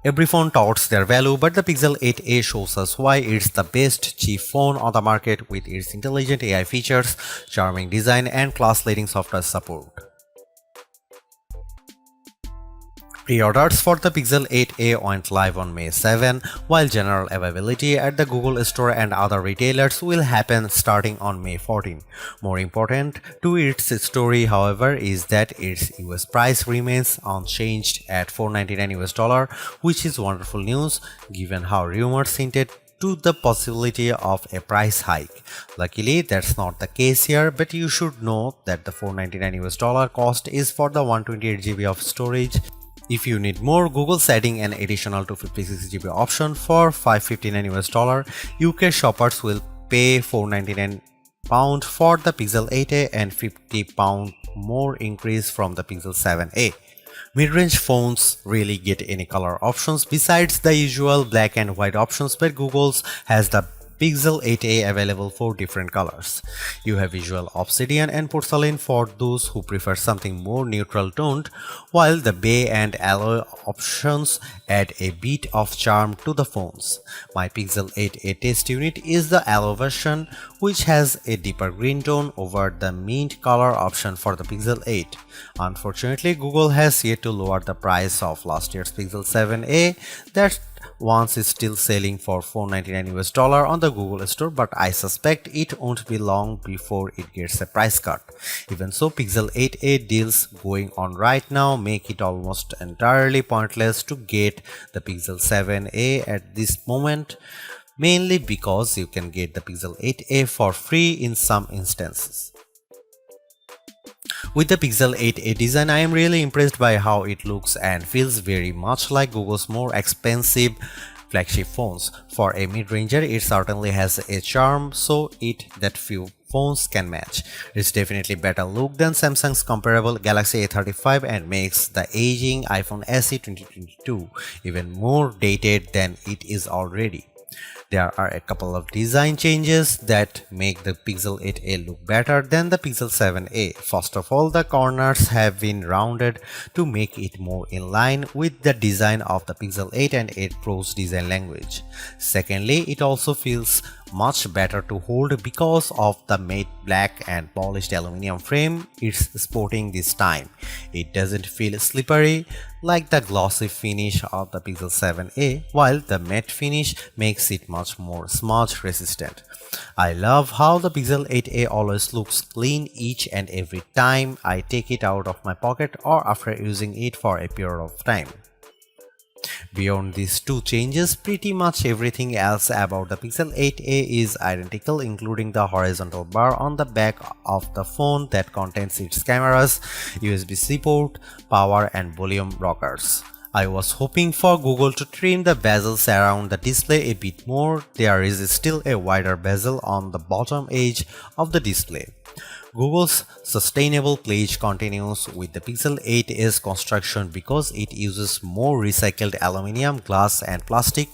Every phone touts their value, but the Pixel 8a shows us why it's the best cheap phone on the market with its intelligent AI features, charming design, and class-leading software support. Pre-orders for the Pixel 8a went live on May 7, while general availability at the Google Store and other retailers will happen starting on May 14. More important to its story, however, is that its US price remains unchanged at $499, which is wonderful news given how rumors hinted to the possibility of a price hike. Luckily, that's not the case here, but you should know that the $499 cost is for the 128GB of storage. If you need more, Google adding an additional 256GB option for $559. UK shoppers will pay £499 for the Pixel 8a and £50 more increase from the Pixel 7a. Mid-range phones really get any color options besides the usual black and white options, but Google's has the Pixel 8a available for different colors. You have visual obsidian and porcelain for those who prefer something more neutral toned, while the beige and alloy options add a bit of charm to the phones. My Pixel 8a test unit is the alloy version, which has a deeper green tone over the mint color option for the Pixel 8. Unfortunately, Google has yet to lower the price of last year's Pixel 7a. That once is still selling for $499 on the Google Store, but I suspect it won't be long before it gets a price cut. Even so, Pixel 8a deals going on right now make it almost entirely pointless to get the Pixel 7a at this moment, mainly because you can get the Pixel 8a for free in some instances. With the Pixel 8a design, I am really impressed by how it looks and feels very much like Google's more expensive flagship phones. For a mid-ranger, it certainly has a charm that few phones can match. It's definitely better look than Samsung's comparable Galaxy A35 and makes the aging iPhone SE 2022 even more dated than it is already. There are a couple of design changes that make the Pixel 8a look better than the Pixel 7a. First of all, the corners have been rounded to make it more in line with the design of the Pixel 8 and 8 Pro's design language. Secondly, it also feels much better to hold because of the matte black and polished aluminum frame it's sporting this time. It doesn't feel slippery like the glossy finish of the Pixel 7a, while the matte finish makes it much more smudge resistant. I love how the Pixel 8a always looks clean each and every time I take it out of my pocket or after using it for a period of time. Beyond these two changes, pretty much everything else about the Pixel 8a is identical, including the horizontal bar on the back of the phone that contains its cameras, USB-C port, power and volume rockers. I was hoping for Google to trim the bezels around the display a bit more. There is still a wider bezel on the bottom edge of the display. Google's sustainable pledge continues with the Pixel 8's construction because it uses more recycled aluminum, glass and plastic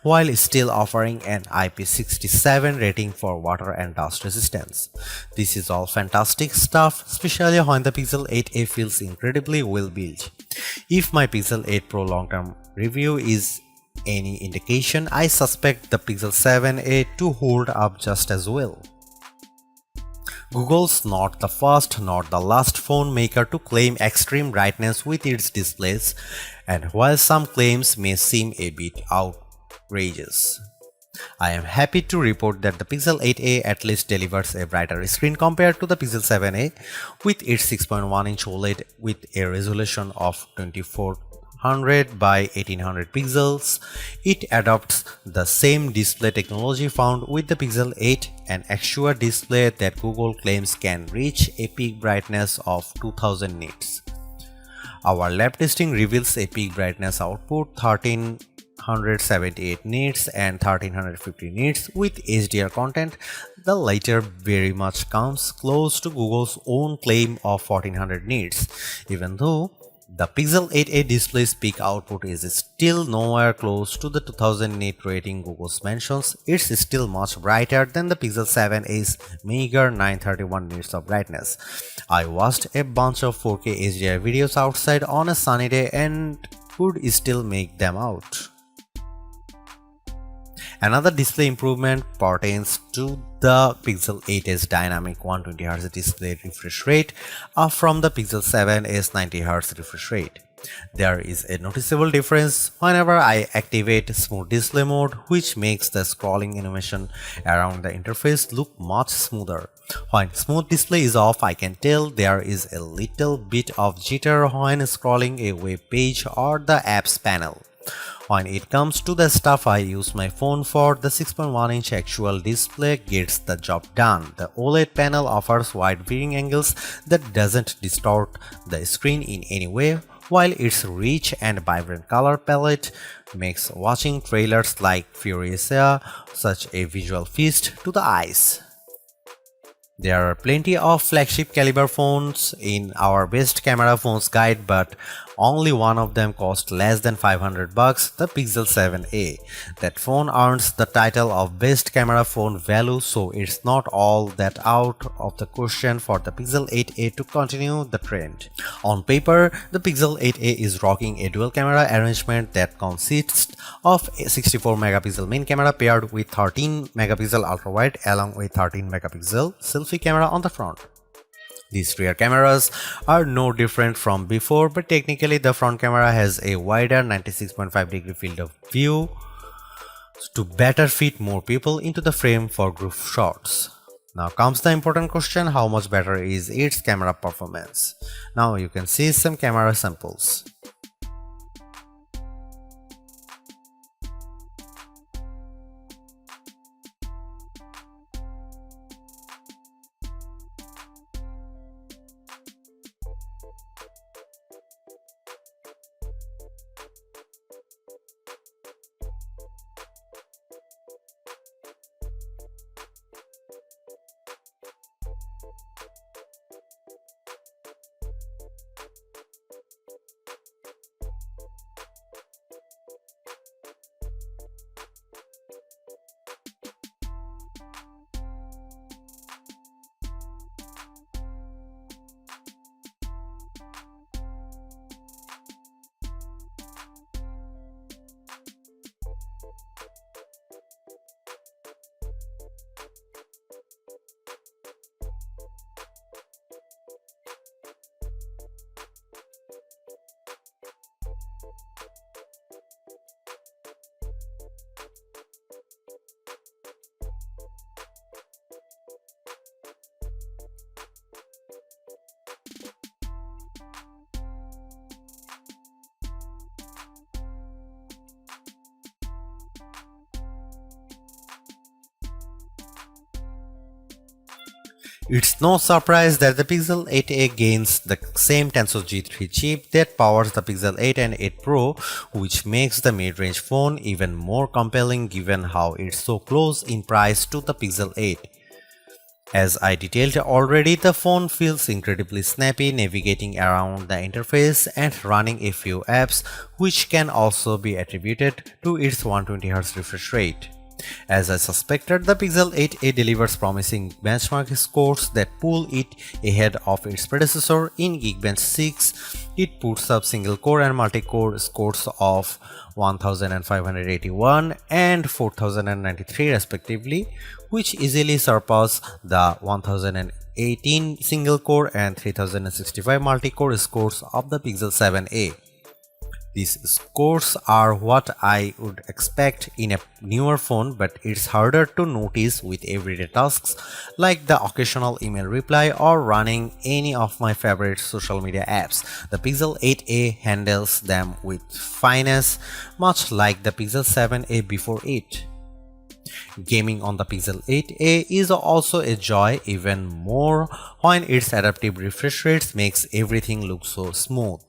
while still offering an IP67 rating for water and dust resistance. This is all fantastic stuff, especially when the Pixel 8a feels incredibly well built. If my Pixel 8 Pro long-term review is any indication, I suspect the Pixel 7a to hold up just as well. Google's not the first nor the last phone maker to claim extreme brightness with its displays, and while some claims may seem a bit outrageous, I am happy to report that the Pixel 8a at least delivers a brighter screen compared to the Pixel 7a with its 6.1-inch OLED with a resolution of 2400 by 1800 pixels. It adopts the same display technology found with the Pixel 8, an extra display that Google claims can reach a peak brightness of 2000 nits. Our lab testing reveals a peak brightness output 1378 nits and 1350 nits with HDR content. The latter very much comes close to Google's own claim of 1400 nits, even though the Pixel 8a display's peak output is still nowhere close to the 2000 nit rating Google mentions. It's still much brighter than the Pixel 7a's meager 931 nits of brightness. I watched a bunch of 4K HDR videos outside on a sunny day and would still make them out. Another display improvement pertains to the Pixel 8's dynamic 120Hz display refresh rate up from the Pixel 7's 90Hz refresh rate. There is a noticeable difference whenever I activate smooth display mode, which makes the scrolling animation around the interface look much smoother. When smooth display is off, I can tell there is a little bit of jitter when scrolling a web page or the apps panel. When it comes to the stuff I use my phone for, the 6.1-inch actual display gets the job done. The OLED panel offers wide viewing angles that doesn't distort the screen in any way, while its rich and vibrant color palette makes watching trailers like Furiosa such a visual feast to the eyes. There are plenty of flagship caliber phones in our best camera phones guide, but only one of them cost less than $500, the Pixel 7a. That phone earns the title of best camera phone value, so it's not all that out of the question for the Pixel 8a to continue the trend. On paper, the Pixel 8a is rocking a dual camera arrangement that consists of a 64 megapixel main camera paired with 13 megapixel ultra wide along with 13 megapixel selfie camera on the front. These rear cameras are no different from before, but technically the front camera has a wider 96.5 degree field of view to better fit more people into the frame for group shots. Now comes the important question: how much better is its camera performance? Now you can see some camera samples. It's no surprise that the Pixel 8a gains the same Tensor G3 chip that powers the Pixel 8 and 8 Pro, which makes the mid-range phone even more compelling given how it's so close in price to the Pixel 8. As I detailed already, the phone feels incredibly snappy navigating around the interface and running a few apps, which can also be attributed to its 120Hz refresh rate. As I suspected, the Pixel 8a delivers promising benchmark scores that pull it ahead of its predecessor. In Geekbench 6, it puts up single-core and multi-core scores of 1581 and 4093 respectively, which easily surpass the 1018 single-core and 3065 multi-core scores of the Pixel 7a. These scores are what I would expect in a newer phone, but it's harder to notice with everyday tasks like the occasional email reply or running any of my favorite social media apps. The Pixel 8a handles them with finesse, much like the Pixel 7a before it. Gaming on the Pixel 8a is also a joy, even more when its adaptive refresh rates makes everything look so smooth.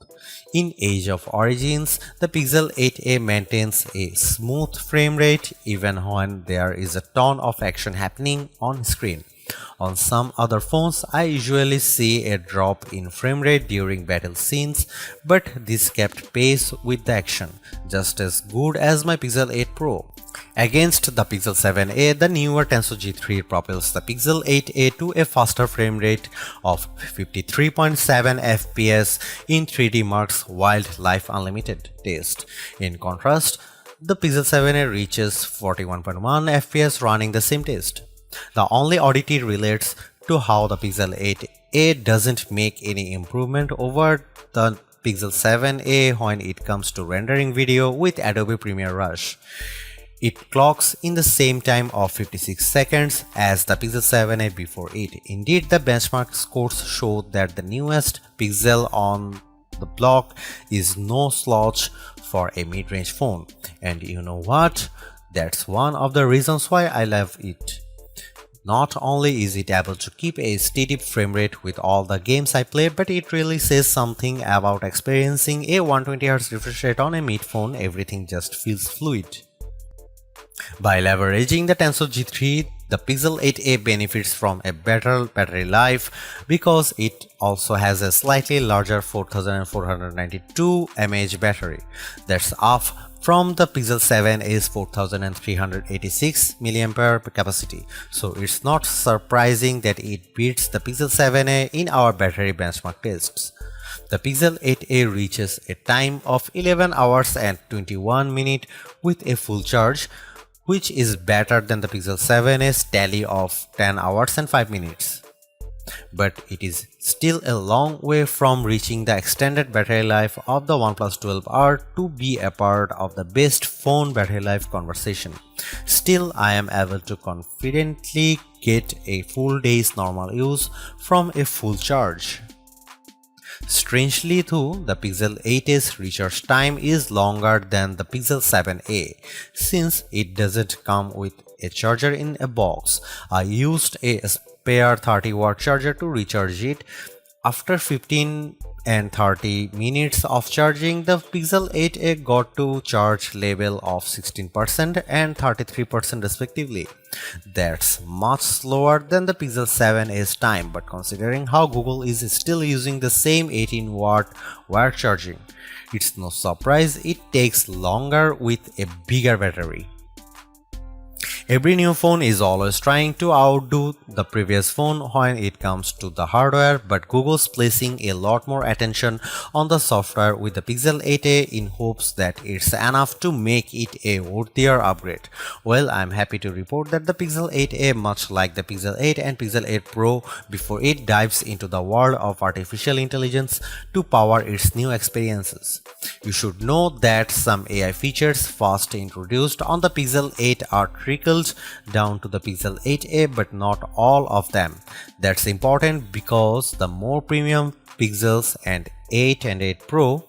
In Age of Origins, the Pixel 8a maintains a smooth frame rate even when there is a ton of action happening on screen. On some other phones, I usually see a drop in frame rate during battle scenes, but this kept pace with the action, just as good as my Pixel 8 Pro. Against the Pixel 7a, the newer Tensor G3 propels the Pixel 8a to a faster frame rate of 53.7 fps in 3D Mark's Wildlife Unlimited test. In contrast, the Pixel 7a reaches 41.1 fps running the same test. The only oddity relates to how the Pixel 8a doesn't make any improvement over the Pixel 7a when it comes to rendering video with Adobe Premiere Rush. It clocks in the same time of 56 seconds as the Pixel 7a before it. Indeed, the benchmark scores show that the newest Pixel on the block is no slouch for a mid-range phone. And you know what? That's one of the reasons why I love it. Not only is it able to keep a steady frame rate with all the games I play, but it really says something about experiencing a 120Hz refresh rate on a mid phone. Everything just feels fluid. By leveraging the Tensor G3, the Pixel 8a benefits from a better battery life because it also has a slightly larger 4492 mAh battery. That's up from the Pixel 7a's 4386 mAh capacity. So it's not surprising that it beats the Pixel 7a in our battery benchmark tests. The Pixel 8a reaches a time of 11 hours and 21 minutes with a full charge, which is better than the Pixel 7a's tally of 10 hours and 5 minutes. But it is still a long way from reaching the extended battery life of the OnePlus 12R to be a part of the best phone battery life conversation. Still, I am able to confidently get a full day's normal use from a full charge. Strangely though, the Pixel 8a's recharge time is longer than the Pixel 7a since it doesn't come with a charger in a box. I used a spare 30-watt charger to recharge it. After 15 and 30 minutes of charging, the Pixel 8a got to charge level of 16% and 33% respectively. That's much slower than the Pixel 7a's time, but considering how Google is still using the same 18-watt wire charging, it's no surprise it takes longer with a bigger battery. Every new phone is always trying to outdo the previous phone when it comes to the hardware, but Google's placing a lot more attention on the software with the Pixel 8a in hopes that it's enough to make it a worthier upgrade. Well, I'm happy to report that the Pixel 8a, much like the Pixel 8 and Pixel 8 Pro, before it dives into the world of artificial intelligence to power its new experiences. You should know that some AI features first introduced on the Pixel 8 are trickled down to the Pixel 8a, but not all of them. That's important because the more premium Pixels and 8 and 8 Pro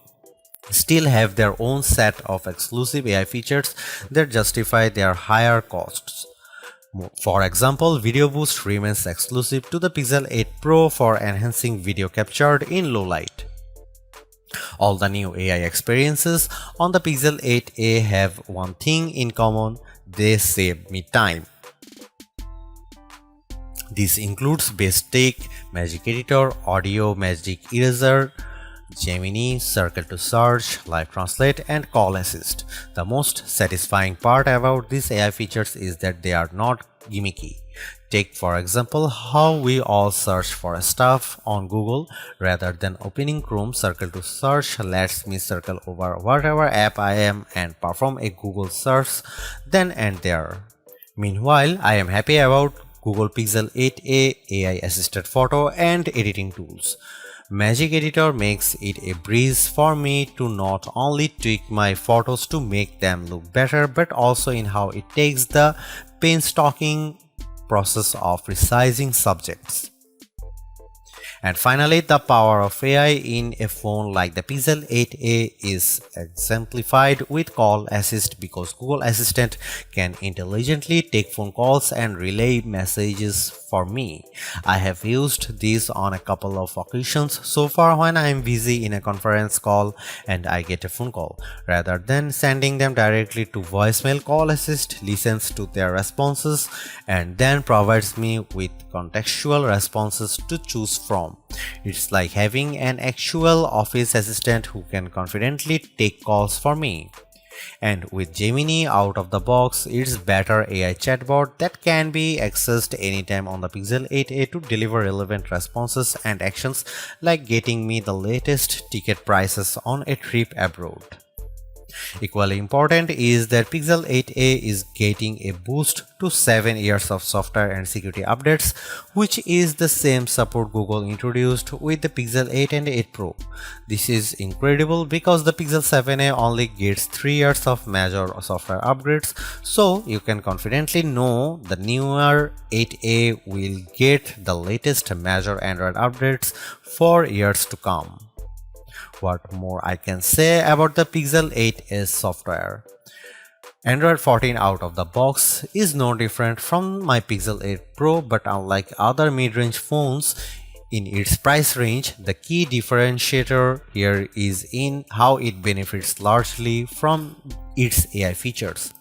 still have their own set of exclusive AI features that justify their higher costs. For example, Video Boost remains exclusive to the Pixel 8 Pro for enhancing video captured in low light. All the new AI experiences on the Pixel 8a have one thing in common: they save me time. This includes Best Take, Magic Editor, Audio Magic Eraser, Gemini, Circle to Search, Live Translate, and Call Assist. The most satisfying part about these AI features is that they are not gimmicky. Take for example how we all search for stuff on Google. Rather than opening Chrome, Circle to Search lets me circle over whatever app I am and perform a Google search then and there. Meanwhile, I am happy about Google Pixel 8a AI assisted photo and editing tools. Magic Editor makes it a breeze for me to not only tweak my photos to make them look better, but also in how it takes the painstaking process of resizing subjects. And finally, the power of AI in a phone like the Pixel 8a is exemplified with Call Assist because Google Assistant can intelligently take phone calls and relay messages for me. I have used this on a couple of occasions so far when I am busy in a conference call and I get a phone call. Rather than sending them directly to voicemail, Call Assist listens to their responses and then provides me with contextual responses to choose from. It's like having an actual office assistant who can confidently take calls for me. And with Gemini out of the box, it's better AI chatbot that can be accessed anytime on the Pixel 8a to deliver relevant responses and actions like getting me the latest ticket prices on a trip abroad. Equally important is that Pixel 8a is getting a boost to 7 years of software and security updates, which is the same support Google introduced with the Pixel 8 and 8 Pro. This is incredible because the Pixel 7a only gets 3 years of major software upgrades, so you can confidently know the newer 8a will get the latest major Android updates for years to come. What more I can say about the Pixel 8s software? Android 14 out of the box is no different from my Pixel 8 Pro, but unlike other mid-range phones in its price range, the key differentiator here is in how it benefits largely from its AI features.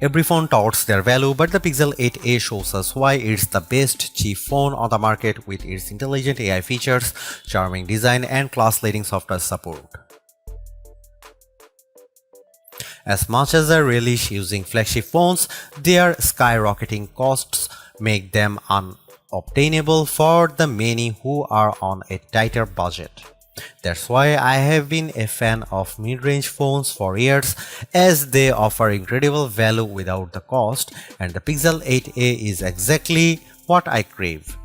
Every phone touts their value, but the Pixel 8a shows us why it's the best cheap phone on the market with its intelligent AI features, charming design, and class-leading software support. As much as I relish using flagship phones, their skyrocketing costs make them unobtainable for the many who are on a tighter budget. That's why I have been a fan of mid-range phones for years, as they offer incredible value without the cost, and the Pixel 8a is exactly what I crave.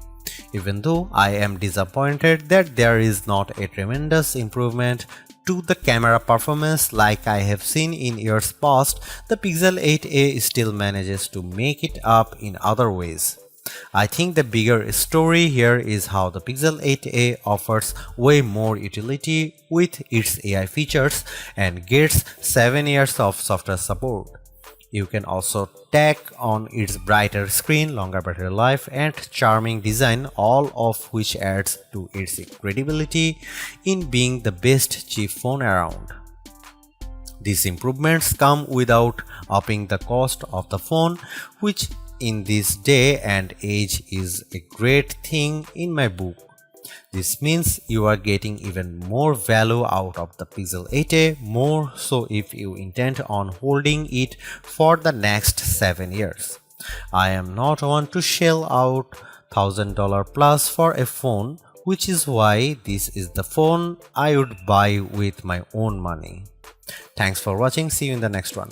Even though I am disappointed that there is not a tremendous improvement to the camera performance like I have seen in years past, the Pixel 8a still manages to make it up in other ways. I think the bigger story here is how the Pixel 8a offers way more utility with its AI features and gets 7 years of software support. You can also tack on its brighter screen, longer battery life, and charming design, all of which adds to its credibility in being the best cheap phone around. These improvements come without upping the cost of the phone, which in this day and age is a great thing in my book. This means you are getting even more value out of the Pixel 8a, more so if you intend on holding it for the next 7 years. I am not one to shell out $1,000 plus for a phone, which is why this is the phone I would buy with my own money. Thanks for watching. See you in the next one.